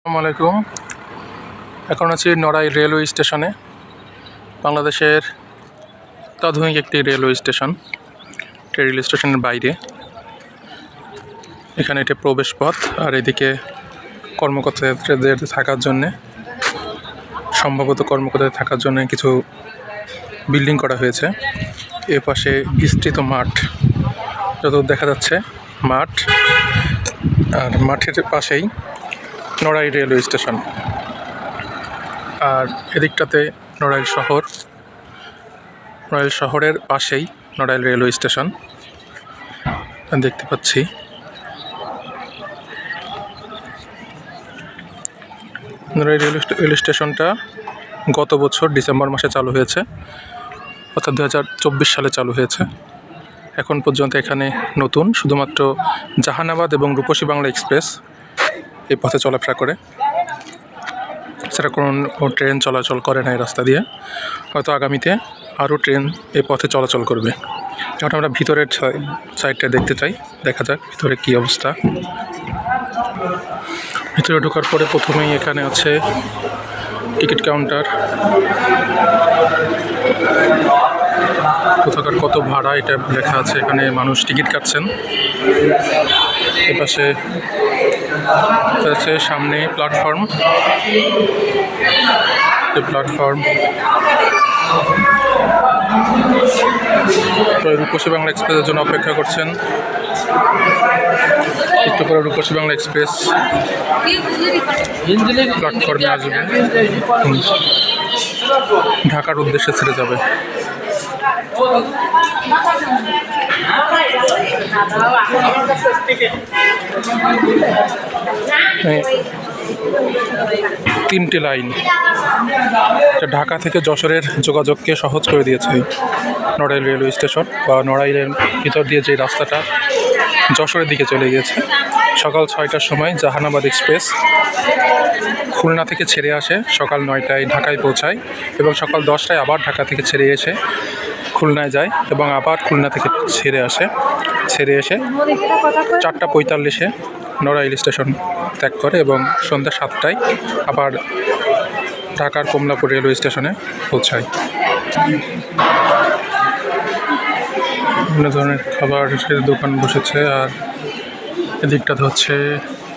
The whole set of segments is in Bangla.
আসসালামু আলাইকুম। এখন আছি নড়াইল রেলওয়ে স্টেশনে। বাংলাদেশের অত্যাধুনিক একটি রেলওয়ে স্টেশন, রেল স্টেশনের বাইরে। এখানে এটা প্রবেশ পথ, আর এদিকে কর্মকর্তাদের থাকার জন্যে, সম্ভবত কর্মকর্তাদের থাকার জন্য কিছু বিল্ডিং করা হয়েছে। এ পাশে বিস্তৃত মাঠ, যত দেখা যাচ্ছে মাঠ, আর মাঠের পাশেই নড়াইল রেলওয়ে স্টেশন। আর এদিকটাতে নড়াইল শহর, নড়াইল শহরের পাশেই নড়াইল রেলওয়ে স্টেশন দেখতে পাচ্ছি। নড়াইল রেল স্টেশনটা গত বছর ডিসেম্বর মাসে চালু হয়েছে, অর্থাৎ 2024 সালে চালু হয়েছে। এখন পর্যন্ত এখানে নতুন শুধুমাত্র জাহানাবাদ এবং রূপসী বাংলা এক্সপ্রেস এই পথে চলাফেরা করে, সেটা কোনো ট্রেন চলাচল করে না এই রাস্তা দিয়ে। হয়তো আগামীতে আরও ট্রেন এই পথে চলাচল করবে। এখন আমরা ভিতরের সাইডটা দেখতে চাই, দেখা যাক ভিতরে কী অবস্থা। ভিতরে ঢোকার পরে প্রথমেই এখানে আছে টিকিট কাউন্টার। কোথাকার কত ভাড়া এটা লেখা আছে, এখানে মানুষ টিকিট কাটছেন। এপাশে আছে সামনে প্ল্যাটফর্ম, রূপসী বাংলা এক্সপ্রেসের জন্য অপেক্ষা করছেন। একটু পরে রূপসী বাংলা এক্সপ্রেস প্ল্যাটফর্মে আসবে, ঢাকার উদ্দেশ্যে ছেড়ে যাবে। তিনটি লাইন ঢাকা থেকে যশোরের যোগাযোগকে সহজ করে দিয়েছে নড়াইল রেলওয়ে স্টেশন, বা নড়াইলের ভিতর দিয়ে যে রাস্তাটা যশোরের দিকে চলে গিয়েছে। সকাল 6টার সময় জাহানাবাদ এক্সপ্রেস খুলনা থেকে ছেড়ে আসে, সকাল 9টায় ঢাকায় পৌঁছায়, এবং সকাল 10টায় আবার ঢাকা থেকে ছেড়ে এসে খুলনায় যায়, এবং আবার খুলনা থেকে ছেড়ে এসে 4টা 45-এ নড়াইল স্টেশন ত্যাগ করে, এবং সন্ধ্যা 7টায় আবার ঢাকার কমলাপুর রেলওয়ে স্টেশনে পৌঁছায়। বিভিন্ন ধরনের খাবারের দোকান বসেছে, আর এদিকটাতে হচ্ছে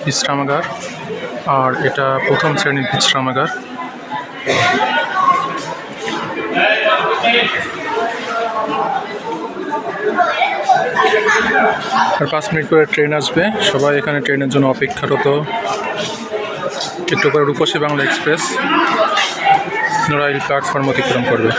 বিশ্রামাগার, আর এটা প্রথম শ্রেণীর বিশ্রামাগার। আর 5 মিনিট পরে ট্রেন আসবে, সবাই এখানে ট্রেনের জন্য অপেক্ষারত। একটু পরে রূপসী বাংলা এক্সপ্রেস নড়াইল প্ল্যাটফর্ম অতিক্রম করবে।